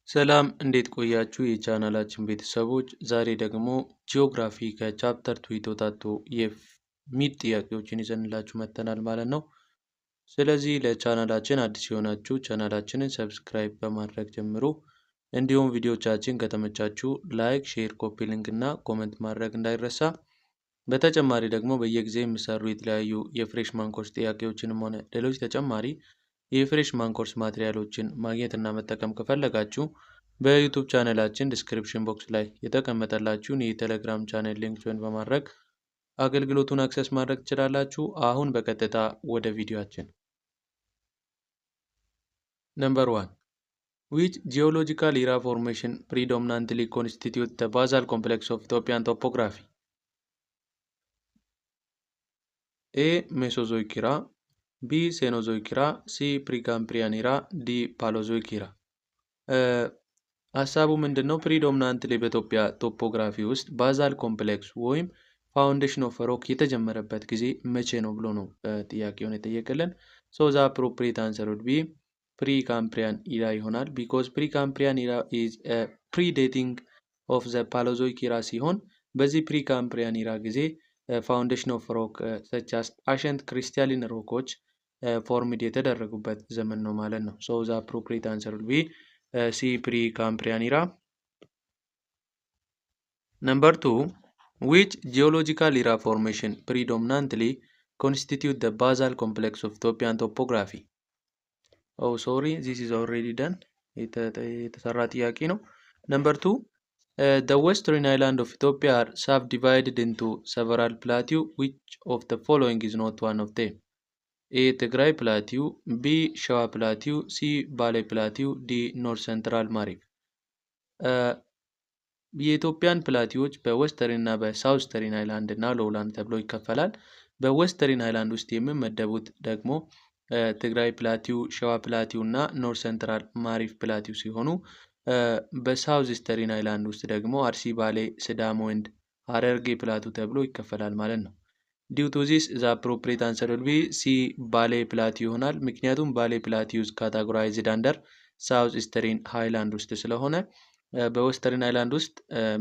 ሰላም እንዴት ቆያችሁ የቻናላችን ቤተሰቦች። ዛሬ ደግሞ ጂኦግራፊ ከቻፕተር 2 የተውጣጡ የሚድ ጥያቄዎችን ይዘንላችሁ መጥተናል ማለት ነው። ስለዚህ ለቻናላችን አዲስ የሆናችሁ ቻናላችንን ሰብስክራይብ በማድረግ ጀምሩ። እንዲሁም ቪዲዮቻችን ከተመቻችሁ ላይክ፣ ሼር፣ ኮፒ ሊንክ እና ኮመንት ማድረግ እንዳይረሳ። በተጨማሪ ደግሞ በየጊዜው የሚሰሩ የተለያዩ የፍሬሽማን ኮርስ ጥያቄዎችንም ሆነ ሌሎች ተጨማሪ የፍሬሽማን ኮርስ ማቴሪያሎችን ማግኘት እና መጠቀም ከፈለጋችሁ በዩቱብ ቻናላችን ዲስክሪፕሽን ቦክስ ላይ የተቀመጠላችሁን የቴሌግራም ቻናል ሊንክ ጆይን በማድረግ አገልግሎቱን አክሰስ ማድረግ ትችላላችሁ። አሁን በቀጥታ ወደ ቪዲዮአችን። ነምበር 1 which geological era formation predominantly constitute the basal complex of Ethiopian topography? A. Mesozoic era, B. Cenozoic era, C. Precambrian era, D. Paleozoic era። ሀሳቡ ምንድነው? ፕሪዶሚናንትሊ በኢትዮጵያ ቶፖግራፊ ውስጥ ባዛል ኮምፕሌክስ ወይም ፋውንዴሽን ኦፍ ሮክ የተጀመረበት ጊዜ መቼ ነው ብሎ ነው ጥያቄውን የጠየቀልን። ሶ ዘ አፕሮፕሪየት አንሰር ውድ ቢ ፕሪካምፕሪያን ኢራ ይሆናል። ቢኮዝ ፕሪካምፕሪያን ኢራ ኢዝ ፕሪዴቲንግ ኦፍ ዘ ፓሌኦዞይክ ኢራ ሲሆን በዚህ ፕሪካምፕሪያን ኢራ ጊዜ ፋውንዴሽን ኦፍ ሮክ ሰች አስ አሸንት ክሪስታሊን ሮኮች ፎርምድ የተደረጉበት ዘመን ነው ማለት ነው። ሶ ዘ አፕሮፕሪየት አንሰር ውድ ቢ C. Precambrian era. Number 2. Which geological era formation predominantly constitute the basal complex of Ethiopian topography? Oh, sorry, this is already done. የተሰራ ጥያቄ ነው። Number 2. The western island of Ethiopia are subdivided into several plateaux. Which of the following is not one of them? A. ትግራይ ፕላቲው፣ ቢ ሸዋ ፕላቲው፣ ሲ ባሌ ፕላቲው፣ ዲ ኖርዝ ሴንትራል ማሪብ። የኢትዮጵያን ፕላቲዎች በዌስተርን እና በሳውስተርን አይላንድ እና ሎውላንድ ተብሎ ይከፈላል። በዌስተርን አይላንድ ውስጥ የሚመደቡት ደግሞ ትግራይ ፕላቲው፣ ሸዋ ፕላቲው እና ኖርዝ ሴንትራል ማሪብ ፕላቲው ሲሆኑ በሳውዝ ኢስተርን አይላንድ ውስጥ ደግሞ አርሲ፣ ባሌ፣ ሲዳሞ ኤንድ ሀረርጌ ፕላቲው ተብሎ ይከፈላል ማለት ነው። Due to this, the appropriate answer will be C. ባሌ ፕላቲው ይሆናል። ምክንያቱም ባሌ ፕላቲው is categorized under ሳውዝ ኢስተርን ሃይላንድ ውስጥ ስለሆነ በዌስተርን ሃይላንድ ውስጥ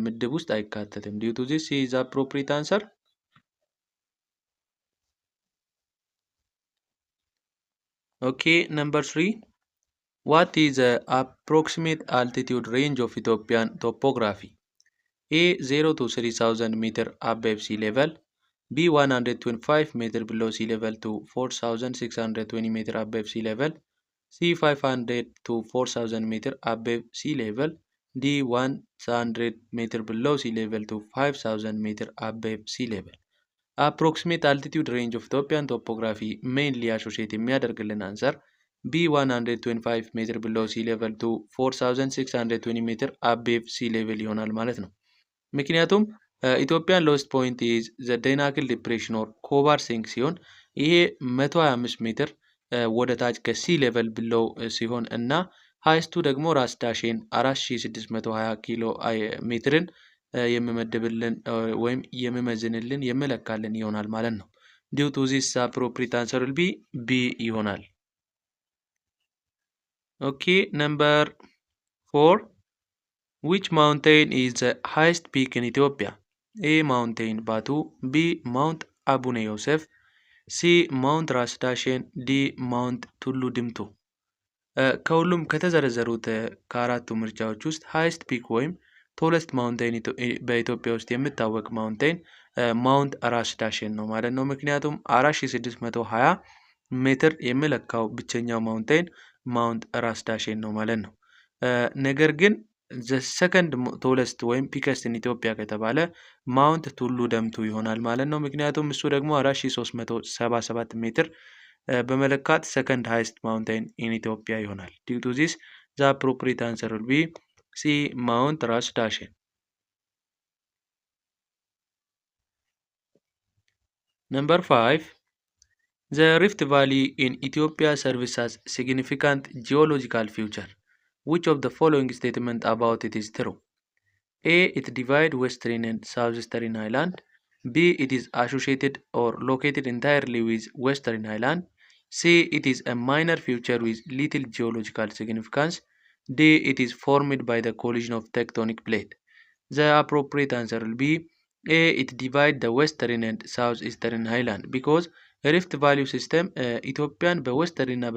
ምድብ ውስጥ አይካተትም። Due to this, C is the appropriate answer. Okay, number 3. What is the approximate altitude range of Ethiopian topography? A. 0 to 3000 meter above sea level. B. 125 meter below sea level to 4620 meter above sea level. C. 500 to 4000 meter above sea level. D. 100 meter below sea level to 5000 meter above sea level. Approximate altitude range of Ethiopian topography mainly associate የሚያደርግልን አንሰር B. 125 meter below sea level to 4620 meter above sea level ይሆናል ማለት ነው። ምክንያቱም ኢትዮጵያን ሎስት ፖይንት ኢዝ ዘ ደናክል ዲፕሬሽን ኦር ኮባር ሲንክ ሲሆን ይሄ 125 ሜትር ወደ ታች ከሲ ሌቨል ብለው ሲሆን እና ሃይስቱ ደግሞ ራስ ዳሽን 4620 ኪሎ ሜትርን የሚመድብልን ወይም የሚመዝንልን የሚለካልን ይሆናል ማለት ነው። ዲው ቱ ዚስ አፕሮፕሪየት አንሰር ዊል ቢ ቢ ይሆናል። ኦኬ ነምበር 4 which mountain is the highest peak in Ethiopia? A. Mountain Batu, B. Mount Abune Yosef, C. Mount Ras Dashen, D. Mount Tullu Dimtu። ከሁሉም ከተዘረዘሩት ከአራቱ ምርጫዎች ውስጥ ሃይስት ፒክ ወይም ቶለስት ማውንቴን በኢትዮጵያ ውስጥ የሚታወቅ ማውንቴን ማውንት ራስ ዳሽን ነው ማለት ነው። ምክንያቱም 4620 ሜትር የሚለካው ብቸኛው ማውንቴን ማውንት ራስ ዳሽን ነው ማለት ነው። ነገር ግን ዘ ሰከንድ ቶለስት ወይም ፒከስት ኢን ኢትዮጵያ ከተባለ ማውንት ቱሉ ደምቱ ይሆናል ማለት ነው። ምክንያቱም እሱ ደግሞ 4377 ሜትር በመለካት ሰከንድ ሃይስት ማውንቴን ኢን ኢትዮጵያ ይሆናል። ዲው ቱ ዚስ ዘ አፕሮፕሪየት አንሰር ዊል ቢ ሲ ማውንት ራስ ዳሽን። ነምበር 5 ዘ ሪፍት ቫሊ ኢን ኢትዮጵያ ሰርቭስ አስ ሲግኒፊካንት ጂኦሎጂካል ፊውቸር which of the following statement about it is true? A. It divides western and southeastern highland. B. It is associated or located entirely with western highland. C. It is a minor feature with little geological significance. D. It is formed by the collision of tectonic plate. The appropriate answer will be A. It divides the western and southeastern highland because ሪፍት ቫሊዩ ሲስተም ኢትዮጵያን በዌስተርን እና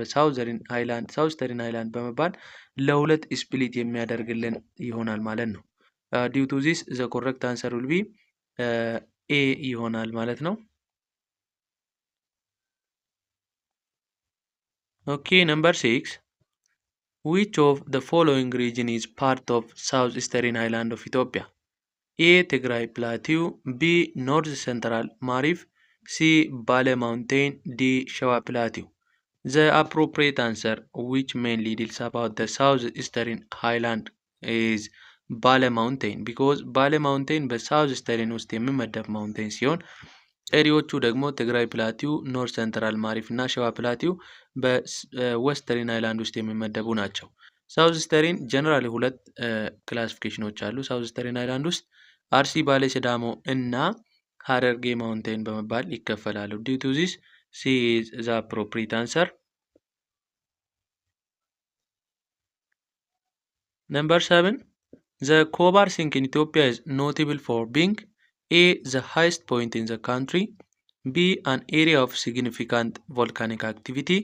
ሳውስተርን ሃይላንድ በመባል ለሁለት ስፕሊት የሚያደርግልን ይሆናል ማለት ነው። ዲው ቱ ዚስ ዘ ኮሬክት አንሰር ዊል ቢ ኤ ይሆናል ማለት ነው። ኦኬ ነምበር 6 which of the following region is part of southeastern highland of Ethiopia? A. Tigray Plateau, B. North Central Marif, C. Bale Mountain, D. Shawa Plateau. The appropriate answer, which mainly deals about the southeastern highland, is Bale Mountain because Bale Mountain በሳውዝስተርን ውስጥ የሚመደብ ማውንቴን ሲሆን ቀሪዎቹ ደግሞ ትግራይ ፕላቲው፣ ኖርት ሴንትራል ማሪፍ እና ሸዋ ፕላቲው በዌስተርን ሃይላንድ ውስጥ የሚመደቡ ናቸው። ሳውዝስተርን ጀነራሊ ሁለት ክላሲፊኬሽኖች አሉ። ሳውዝስተርን ሃይላንድ ውስጥ አርሲ፣ ባሌ፣ ሲዳሞ እና ሀረርጌ ማውንቴን በመባል ይከፈላሉ። ዲው ቱ ዚስ ሲ ኢዝ ዘ አፕሮፕሪየት አንሰር። ነምበር 7 The Kobar Sink in Ethiopia is notable for being A. The highest point in the country, B. An area of significant volcanic activity,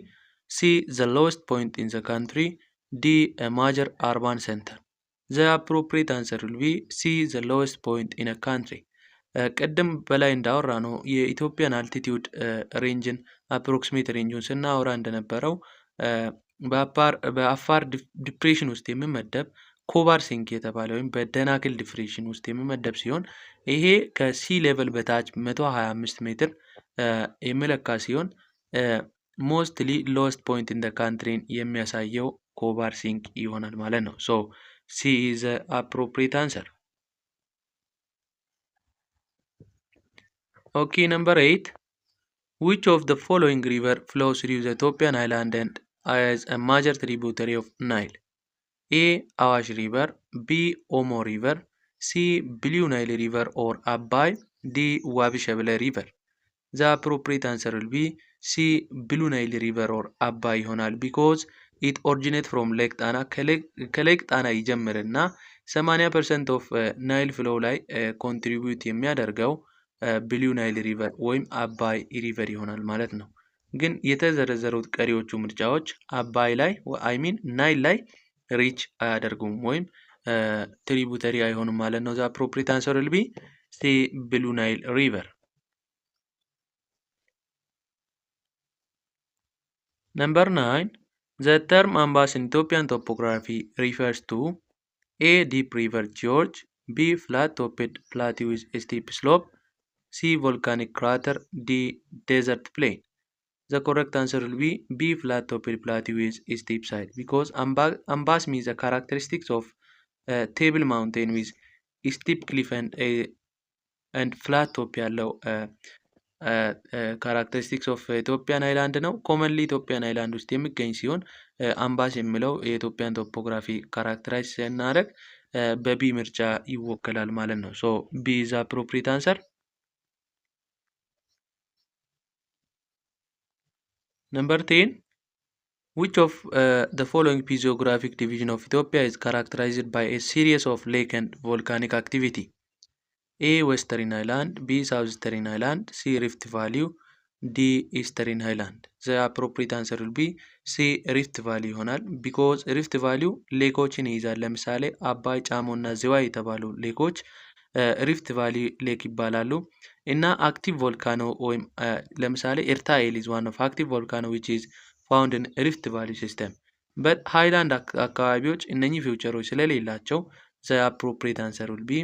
C. The lowest point in the country, D. A major urban center. The appropriate answer will be C. The lowest point in a country. ቀደም በላይ እንዳወራ ነው የኢትዮጵያን አልቲቲዩድ ሬንጅን አፕሮክሲሜት ሬንጁን ስናወራ እንደነበረው በአፋር ዲፕሬሽን ውስጥ የሚመደብ ኮባር ሲንክ የተባለ ወይም በደናክል ዲፕሬሽን ውስጥ የሚመደብ ሲሆን ይሄ ከሲ ሌቨል በታች 125 ሜትር የሚለካ ሲሆን ሞስትሊ ሎስት ፖይንት ኢን ዘ ካንትሪን የሚያሳየው ኮባር ሲንክ ይሆናል ማለት ነው። ሶ ሲ ኢዝ ዘ አፕሮፕሪየት አንሰር። Okay, number 8. Which of the following river flows through the Ethiopian island and is a major tributary of Nile? A. Awash River, B. Omo River, C. Blue Nile River or Abai, D. Wabi Shabele River. The appropriate answer will be C. Blue Nile River or Abai ይሆናል because it originates from Lake Tana ከሌክ ጣና ይጀምርና 80% of ናይል ፍሎው ላይ ኮንትሪቢዩት የሚያደርገው ብሉ ናይል ሪቨር ወይም አባይ ሪቨር ይሆናል ማለት ነው። ግን የተዘረዘሩት ቀሪዎቹ ምርጫዎች አባይ ላይ ናይል ላይ ሪች አያደርጉም ወይም ትሪቡተሪ አይሆኑም ማለት ነው። ዘ አፕሮፕሪየት አንሰር ዊል ቢ ሲ ብሉ ናይል ሪቨር። ነምበር 9 ዘ ተርም አምባስ ኢን ኢትዮጵያን ቶፖግራፊ ሪፈርስ ቱ ኤ ዲፕ ሪቨር ጆርጅ፣ ቢ ፍላት ቶፕድ ፕላቲው ዊዝ ስቲፕ ስሎፕ፣ C. Volcanic crater, D. Desert plain. The correct answer will be B. Flat-topped plateau with steep side because ambas means the characteristics of table mountain with steep cliff and flat top ያለው characteristics of ኢትዮጵያን አይላንድ ነው። ኮመንሊ ኢትዮጵያን አይላንድ ውስጥ የሚገኝ ሲሆን አምባስ የሚለው የኢትዮጵያን ቶፖግራፊ ካራክተራይዝ ስናደርግ በቢ ምርጫ ይወከላል ማለት ነው። ሶ B is the appropriate answer. Number 10. Which of the following physiographic division of Ethiopia is characterized by a series of lake and volcanic activity? A. Western Highland, B. Southeastern Highland, C. Rift Valley, D. Eastern Highland. The appropriate answer will be C. Rift Valley ይሆናል because Rift Valley ሌኮችን ይይዛል። ለምሳሌ አባይ፣ ጫሞ እና ዝዋይ የተባሉ ሌኮች ሪፍት ቫሊ ሌክ ይባላሉ እና አክቲቭ ቮልካኖ ወይም ለምሳሌ ኤርታኤል is one of active volcano which is found in Rift Valley system but ሃይላንድ አካባቢዎች እነኚህ ፊውቸሮች ስለሌላቸው the appropriate answer will be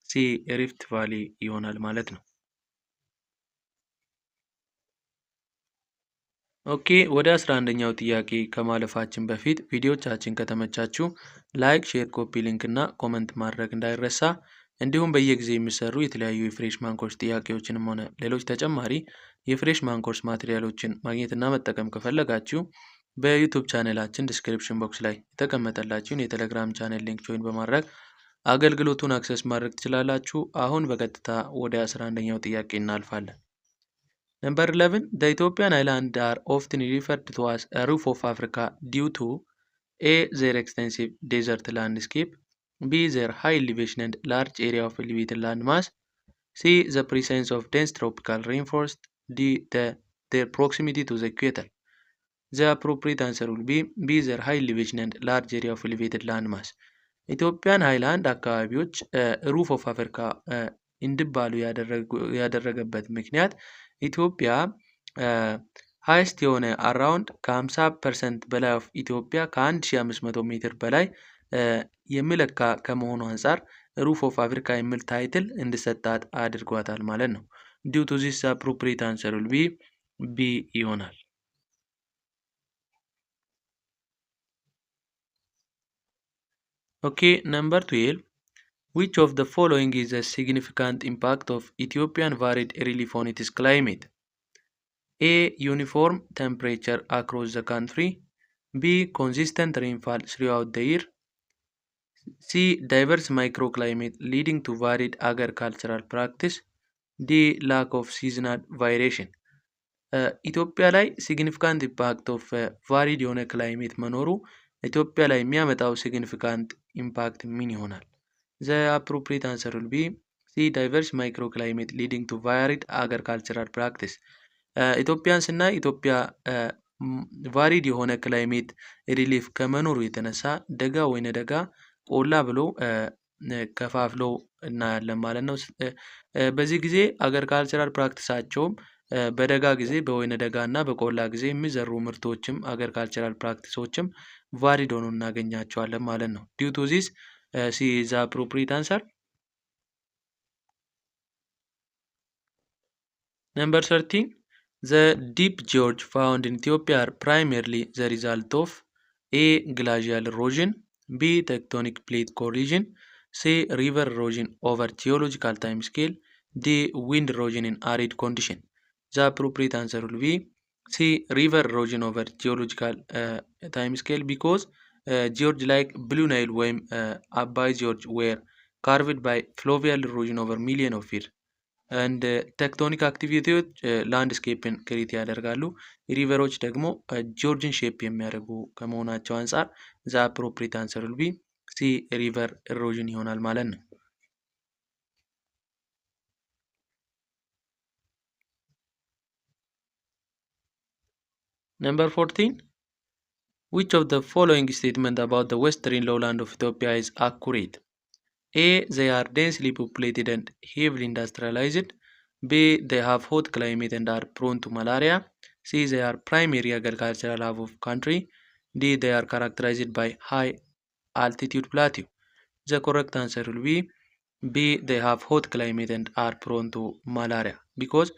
C. Rift Valley ይሆናል ማለት ነው። ኦኬ ወደ 11ኛው ጥያቄ ከማለፋችን በፊት ቪዲዮቻችን ከተመቻችሁ ላይክ፣ ሼር፣ ኮፒ ሊንክ እና ኮመንት ማድረግ እንዳይረሳ። እንዲሁም በየጊዜ የሚሰሩ የተለያዩ የፍሬሽማን ኮርስ ጥያቄዎችንም ሆነ ሌሎች ተጨማሪ የፍሬሽማን ኮርስ ማቴሪያሎችን ማግኘትና መጠቀም ከፈለጋችሁ በዩቲዩብ ቻናላችን ዲስክሪፕሽን ቦክስ ላይ የተቀመጠላችሁን የቴሌግራም ቻናል ሊንክ ጆይን በማድረግ አገልግሎቱን አክሰስ ማድረግ ትችላላችሁ። አሁን በቀጥታ ወደ 11ኛው ጥያቄ እናልፋለን። Number 11. The Ethiopian islands are often referred to as a roof of Africa due to A. Their extensive desert landscape. B. Their high elevation and large area of elevated landmass. C. The presence of dense tropical rainforest. D. Their proximity to the equator. The appropriate answer will be their high elevation and large area of elevated landmass. ኢትዮጵያን ሃይላንድ አካባቢዎች ሩፍ ኦፍ አፍሪካ እንዲባሉ ያደረገበት ምክንያት ኢትዮጵያ ሃይስት የሆነ አራውንድ ከ50% በላይ ኦፍ ኢትዮጵያ ከ1500 ሜትር በላይ የሚለካ ከመሆኑ አንጻር ሩፍ ኦፍ አፍሪካ የሚል ታይትል እንዲሰጣት አድርጓታል ማለት ነው። ዲው ቱ ዚስ አፕሮፕሪየት አንሰር ዊል ቢ ይሆናል። Okay, number 12. Which of the following is a significant impact of Ethiopian varied relief on its climate? A. Uniform temperature across the country. B. Consistent rainfall throughout the year. C. Diverse microclimate leading to varied agricultural practice. D. Lack of seasonal variation. ኢትዮጵያ ላይ ሲግኒፊካንት ኢምፓክት ኦፍ ቫሪድ የሆነ ክላይሜት መኖሩ ኢትዮጵያ ላይ የሚያመጣው ሲግኒፊካንት ኢምፓክት ምን ይሆናል? ዘ አፕሮፕሪየት አንሰር ዊል ቢ ሲ ዳይቨርስ ማይክሮ ክላይሜት ሊዲንግ ቱ ቫሪድ አግሪካልቸራል ፕራክቲስ። ኢትዮጵያን ስናይ ኢትዮጵያ ቫሪድ የሆነ ክላይሜት ሪሊፍ ከመኖሩ የተነሳ ደጋ ወይነ ደጋ ቆላ ብሎ ከፋፍሎ እናያለን ማለት ነው። በዚህ ጊዜ አግሪካልቸራል ፕራክቲሳቸውም በደጋ ጊዜ በወይነ ደጋ እና በቆላ ጊዜ የሚዘሩ ምርቶችም አግሪካልቸራል ፕራክቲሶችም ቫሪድ ሆኖ እናገኛቸዋለን ማለት ነው። ዲው ቱ ዚስ ሲ ኢዝ ዘ አፕሮፕሪየት አንሰር። Number 13. The deep gorge found in Ethiopia are primarily the result of A. Glacial erosion. B. Tectonic plate collision. C. River erosion over geological time scale. D. Wind erosion in arid condition. The appropriate answer will be C. River erosion over geological time scale because george like Blue Nile ወይም አባይ ጆርጅ were carved by fluvial erosion over million of years and ቴክቶኒክ አክቲቪቲዎች ላንድስኬፕን ክሪት ያደርጋሉ። ሪቨሮች ደግሞ ጆርጅን ሼፕ የሚያደርጉ ከመሆናቸው አንጻር ዘ አፕሮፕሪየት አንሰር ዊል ቢ ሲ ሪቨር ኢሮዥን ይሆናል ማለት ነው። Number 14. Which of the following statement about the western lowland of Ethiopia is accurate? A. They are densely populated and heavily industrialized. B. They have hot climate and are prone to malaria. C. They are primary agricultural hub of country. D. They are characterized by high altitude plateau. The correct answer will be B. They have hot climate and are prone to malaria because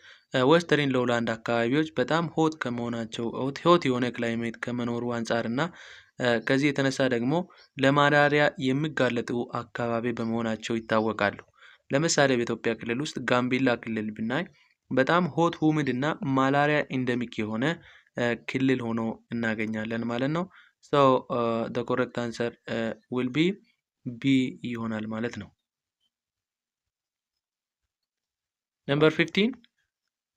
ዌስተርን ሎውላንድ አካባቢዎች በጣም ሆት ከመሆናቸው ሆት የሆነ ክላይሜት ከመኖሩ አንጻር እና ከዚህ የተነሳ ደግሞ ለማላሪያ የሚጋለጡ አካባቢ በመሆናቸው ይታወቃሉ። ለምሳሌ በኢትዮጵያ ክልል ውስጥ ጋምቤላ ክልል ብናይ በጣም ሆት ሁሚድ እና ማላሪያ ኢንደሚክ የሆነ ክልል ሆኖ እናገኛለን ማለት ነው። ሶ the correct answer will be B ይሆናል ማለት ነው። Number 15.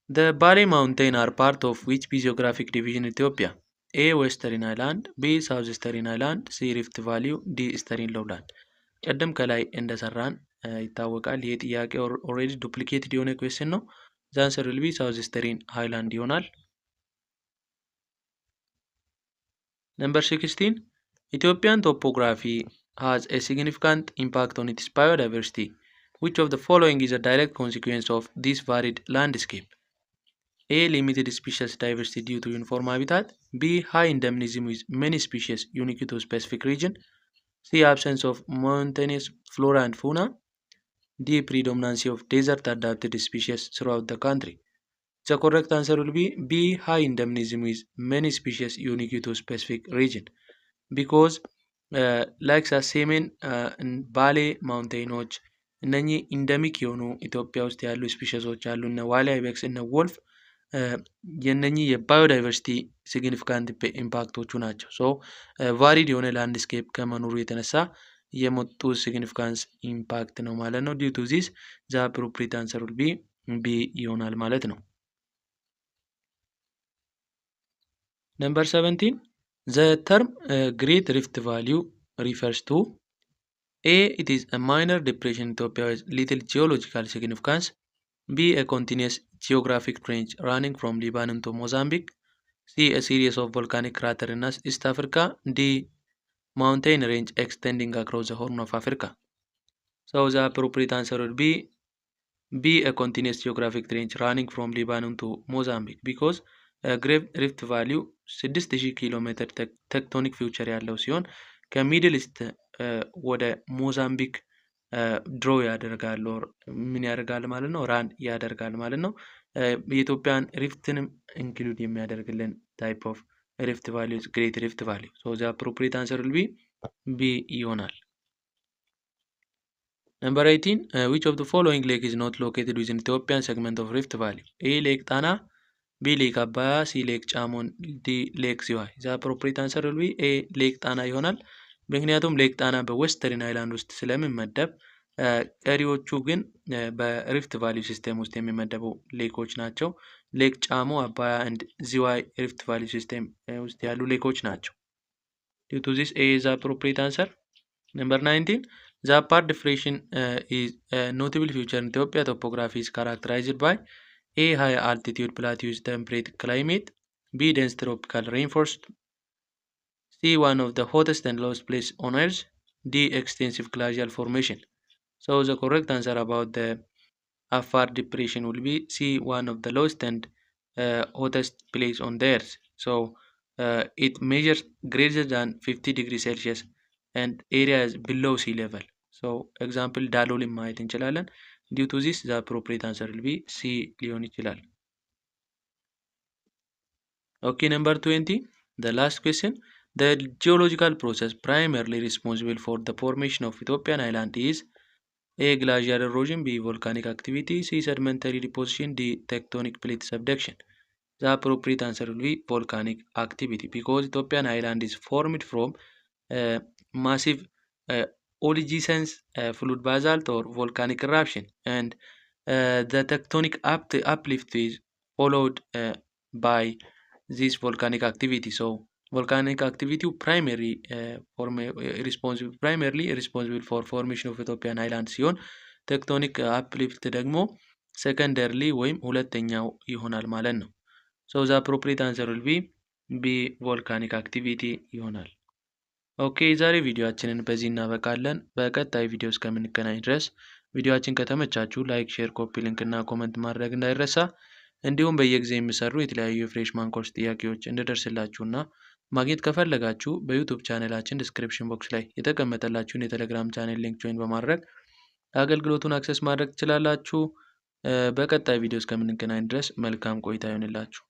The Bale Mountain are part of which geographic division in Ethiopia? A. Western Highland. B. Southeastern Highland. C. Rift Valley. D. Eastern Lowland. ቀደም ከላይ እንደሰራን ይታወቃል። ይህ ጥያቄ ኦልሬዲ ዱፕሊኬትድ የሆነ ኩዌስችን ነው። ዘ አንሰር ዊል ቢ ሳውዝስተርን ሃይላንድ ይሆናል። Number 16. Ethiopian topography has a significant impact on its biodiversity. Which of the following is a direct consequence of this varied landscape? A. Limited species diversity due to uniform habitat. B. High endemism with many species unique to specific region. C. Absence of mountainous flora and fauna. D. Predominance of desert adapted species throughout the country. The correct answer will be B. High endemism with many species unique to specific region because like ሰሜን ባሌ ማውንቴኖች እነኚህ ኢንደሚክ የሆኑ ኢትዮጵያ ውስጥ ያሉ ስፒሺሶች አሉ። እነ ዋሊያ አይቤክስ እነ ወልፍ የነኚህ የባዮዳይቨርሲቲ ሲግኒፊካንት ኢምፓክቶቹ ናቸው። ሶ ቫሪድ የሆነ ላንድስኬፕ ከመኖሩ የተነሳ የመጡ ሲግኒፊካንስ ኢምፓክት ነው ማለት ነው። ዲው ቱ ዚስ ዘ አፕሮፕሪየት አንሰር ዊል ቢ ቢ ይሆናል ማለት ነው። Number 17. The term Great Rift Valley refers to A. It is a minor depression in Ethiopia with little geological significance. B. A continuous geographic range running from Lebanon to Mozambique. C. A series of volcanic craters in East Africa. D. Mountain range extending across the Horn of Africa. So the appropriate answer would be a continuous geographic range running from Lebanon to Mozambique because Great Rift Valley 6000 ኪሎ ሜትር ቴክቶኒክ ፊውቸር ያለው ሲሆን ከሚድል ኢስት ወደ ሞዛምቢክ ድሮ ያደርጋል ምን ያደርጋል ማለት ነው ራን ያደርጋል ማለት ነው። የኢትዮጵያን ሪፍትንም ኢንክሉድ የሚያደርግልን ታይፕ ኦፍ ሪፍት ቫሊ ግሬት ሪፍት ቫሊ ሶ ዘ አፕሮፕሪየት አንሰር ዊል ቢ ይሆናል። Number 18, which of the following lake is not located within Ethiopian segment of Rift Valley? A. Lake Tana, B. Lake Abaya, C. Lake Chamon, D. Lake Ziway. The appropriate answer will be A. Lake Tana ይሆናል። ምክንያቱም ሌክ ጣና በዌስተርን አይላንድ ውስጥ ስለሚመደብ ቀሪዎቹ ግን በሪፍት ቫሊ ሲስተም ውስጥ የሚመደቡ ሌኮች ናቸው። ሌክ ጫሞ፣ አባያ and ዚዋይ ሪፍት ቫሊ ሲስተም ውስጥ ያሉ ሌኮች ናቸው። Due to this, A is the appropriate answer. Number 19, the apart depression is a notable feature in Ethiopia. Topography is characterized by A. High altitude plateaus temperate climate, B. Dense tropical rainforest, C. One of the hottest and lowest places on earth, D. Extensive glacial formation. So the correct answer about the Afar depression will be C. One of the lowest and hottest place on the earth. So it measures greater than 50 degrees Celsius and area is below sea level. So example ዳሎልን ማየት እንችላለን። Due to this the appropriate answer will be C ሊሆን ይችላል። Okay, number 20, the last question. The geological process primarily responsible for the formation of Ethiopian island is A. Glacial erosion, B. Volcanic activity, C. Sedimentary deposition, D. Tectonic plate subduction. The appropriate answer will be volcanic activity because Ethiopian island is formed from massive oligocene fluid basalt or volcanic eruption and the tectonic uplift is followed by this volcanic activity. So volcanic activity primarily responsible for formation of Ethiopian island ሲሆን ቴክቶኒክ አፕሊፍት ደግሞ ሰከንደርሊ ወይም ሁለተኛው ይሆናል ማለት ነው። So the appropriate answer will be B. volcanic activity ይሆናል። ኦኬ ዛሬ ቪዲዮአችንን በዚህ እናበቃለን። በቀጣይ ቪዲዮ እስከምንገናኝ ድረስ ቪዲዮአችን ከተመቻችሁ ላይክ፣ ሼር፣ ኮፒ ሊንክ እና ኮመንት ማድረግ እንዳይረሳ። እንዲሁም በየጊዜው የሚሰሩ የተለያዩ የፍሬሽማን ኮርስ ጥያቄዎች እንድደርስላችሁና ማግኘት ከፈለጋችሁ በዩቲዩብ ቻናላችን ዲስክሪፕሽን ቦክስ ላይ የተቀመጠላችሁን የቴሌግራም ቻናል ሊንክ ጆይን በማድረግ አገልግሎቱን አክሰስ ማድረግ ትችላላችሁ። በቀጣይ ቪዲዮ እስከምንገናኝ ድረስ መልካም ቆይታ ይሁንላችሁ።